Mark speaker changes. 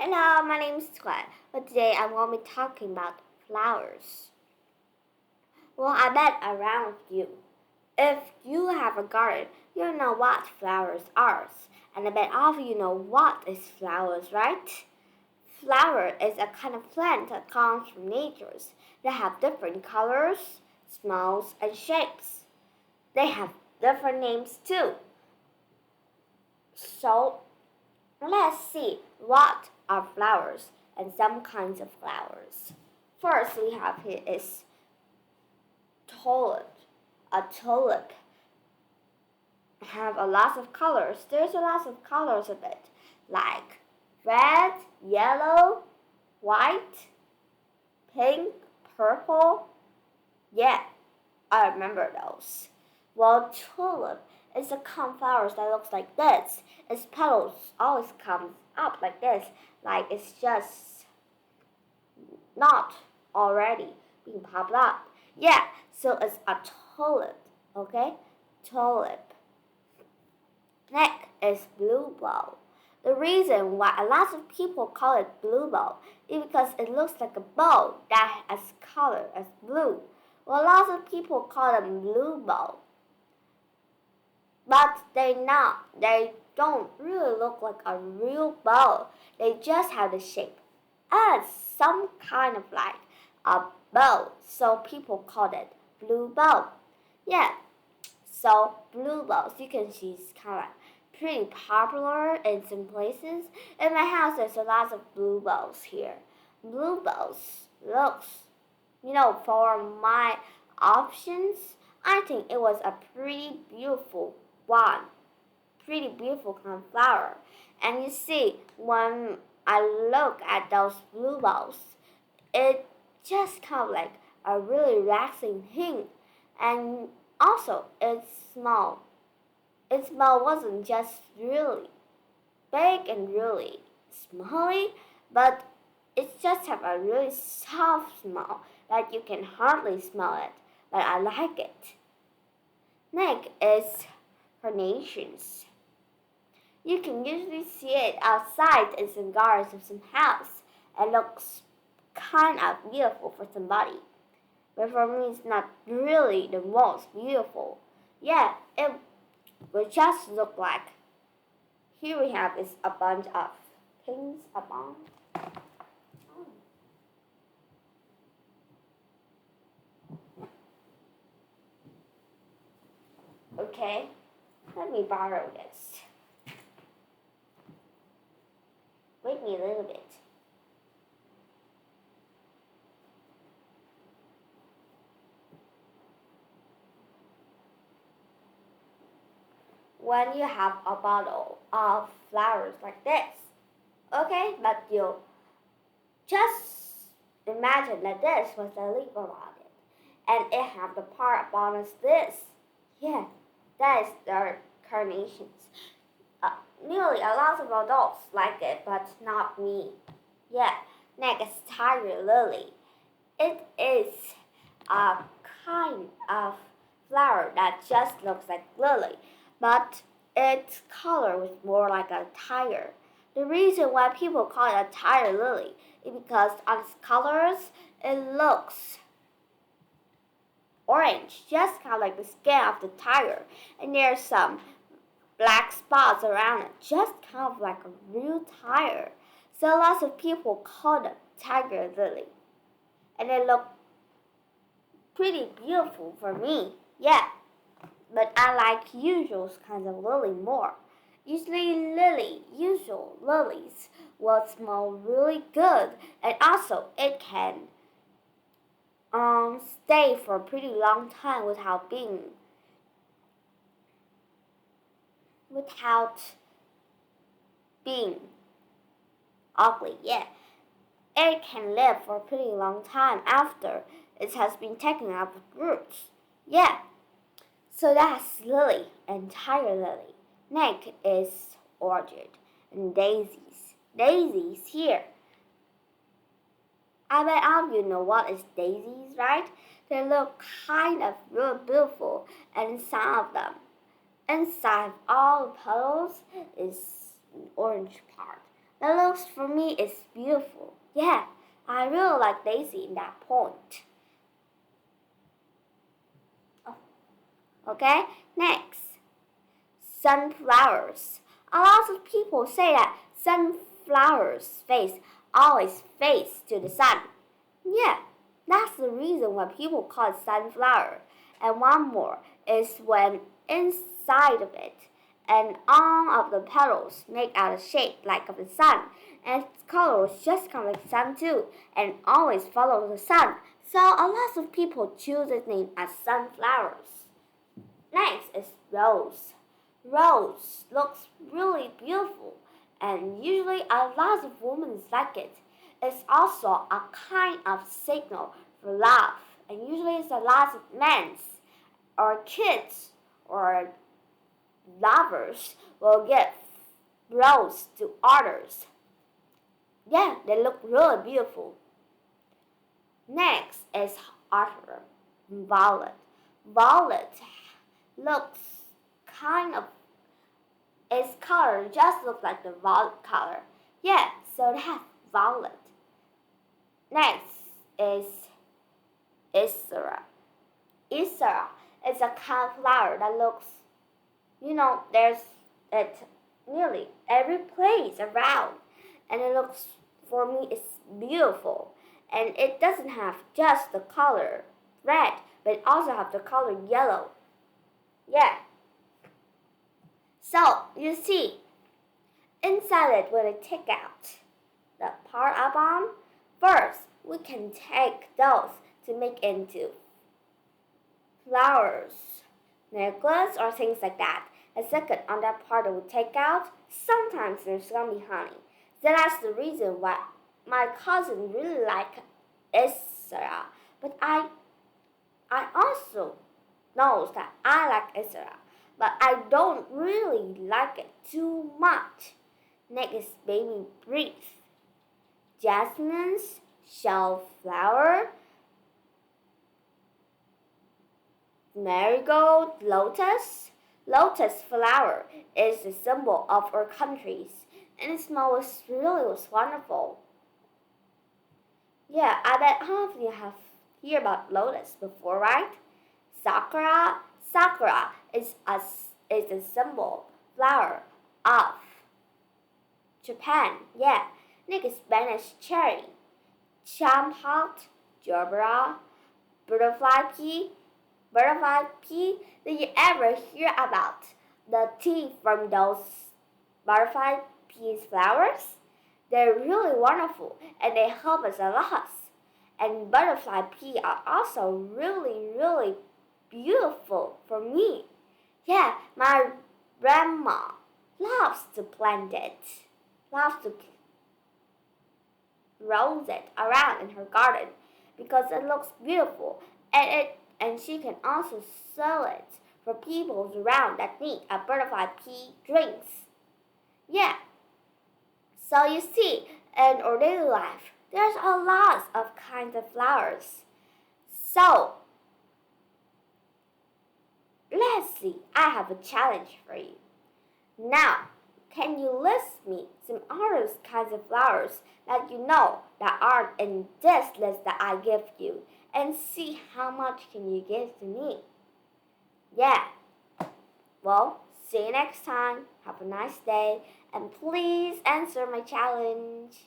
Speaker 1: Hello, my name is Squad, but today I'm going to be talking about flowers. Well, I bet around you. If you have a garden, you know what flowers are, and I bet all of you know what is flowers, right? Flower is a kind of plant that comes from nature. They have different colors, smells, and shapes. They have different names too. So, let's see what are flowers and some kinds of flowers. First we have here is tulip. A tulip have a lot of colors. There's a lot of colors of it, like red, yellow, white, pink, purple. Yeah, I remember those. Well, tulip is a kind of flowers that looks like this. Its petals always comes up like this, like it's just not already being popped up. Yeah, so it's a tulip, okay? Tulip. Next is bluebell. The reason why a lot of people call it bluebell is because it looks like a bow that has color as blue. Well, a lot of people call them bluebell, but they don't really look like a real bow. They just have the shape as some kind of like a bow, so people call it bluebell. Yeah, so bluebells, you can see it's kind of like pretty popular in some places. In my house, there's a lot of bluebells here. Bluebells looks, for my options, I think it was a pretty beautiful one. Pretty beautiful kind of flower. And you see, when I look at those bluebells, it just kind of like a really relaxing thing. And also, its smell wasn't just really big and really smelly, but it just have a really soft smell that you can hardly smell it, but I like it. Next is carnations. You can usually see it outside in some gardens of some house. It looks kind of beautiful for somebody, but for me it's not really the most beautiful. Yeah, it would just look like, here we have is a bunch of things about. Okay, let me borrow this. Wait me a little bit. When you have a bottle of flowers like this, okay, but you just imagine that this was the leaf around it, and it have the part bonus this. Yeah, that is the carnations. Nearly a lot of adults like it, but not me. Yeah, next is tiger lily. It is a kind of flower that just looks like lily, but its color was more like a tiger. The reason why people call it a tiger lily is because on its colors it looks orange, just kind of like the skin of the tiger, and there's some black spots around it, just kind of like a real tiger. So lots of people call them tiger lily, and they look pretty beautiful for me. Yeah, but I like usual kinds of lily more. Usual lilies will smell really good, and also it can stay for a pretty long time without being ugly. Yeah, it can live for a pretty long time after it has been taken out with roots. Yeah, so that's lily and tiger lily. Next is orchid and daisies. Daisies here. I bet all of you know what is daisies, right? They look kind of real beautiful, and some of them, inside all the petals is an orange part. It looks for me is beautiful. Yeah, I really like Daisy in that point. Oh, okay, next. Sunflowers. A lot of people say that sunflowers always face to the sun. Yeah, that's the reason why people call it sunflower. And one more is when inside of it, and all of the petals make out a shape like of the sun, and its color is just kind of like the sun too, and always follows the sun. So a lot of people choose its name as sunflowers. Next is rose. Rose looks really beautiful, and usually a lot of women like it. It's also a kind of signal for love, and usually it's a lot of men or kids or lovers will give rose to others. Yeah, they look really beautiful. Next is other violet. Violet looks kind of its color just looks like the violet color. Yeah, so it has violet. Next is Isra. Isra is a kind of flower that looks, there's it nearly every place around, and it looks for me it's beautiful, and it doesn't have just the color red, but it also have the color yellow. Yeah. So you see, inside it when I take out the part up on, first we can take those to make into flowers, necklace, or things like that. And second, on that part that we take out, sometimes there's gonna be honey. So that's the reason why my cousin really like Isra. But I also knows that I like Isra, but I don't really like it too much. Next is baby breeze. Jasmine's shellflower, marigold, lotus. Lotus flower is the symbol of our countries, and it smells really was wonderful. Yeah, I bet all of you have heard about lotus before, right? Sakura. Sakura is a symbol flower of Japan. Yeah. Next is Spanish cherry. Champot, gerbera, butterfly pea. Butterfly pea. Did you ever hear about the tea from those butterfly peas flowers? They're really wonderful and they help us a lot. And butterfly pea are also really, really beautiful for me. Yeah, my grandma loves to plant it, loves to rose it around in her garden because it looks beautiful, and she can also sell it for people around that need a butterfly pea drinks. Yeah. So you see, in our daily life, there's a lot of kinds of flowers. So let's see, I have a challenge for you. Now, can you list me some other kinds of flowers that you know that aren't in this list that I give you, and see how much can you give to me? Yeah. Well, see you next time. Have a nice day, and please answer my challenge.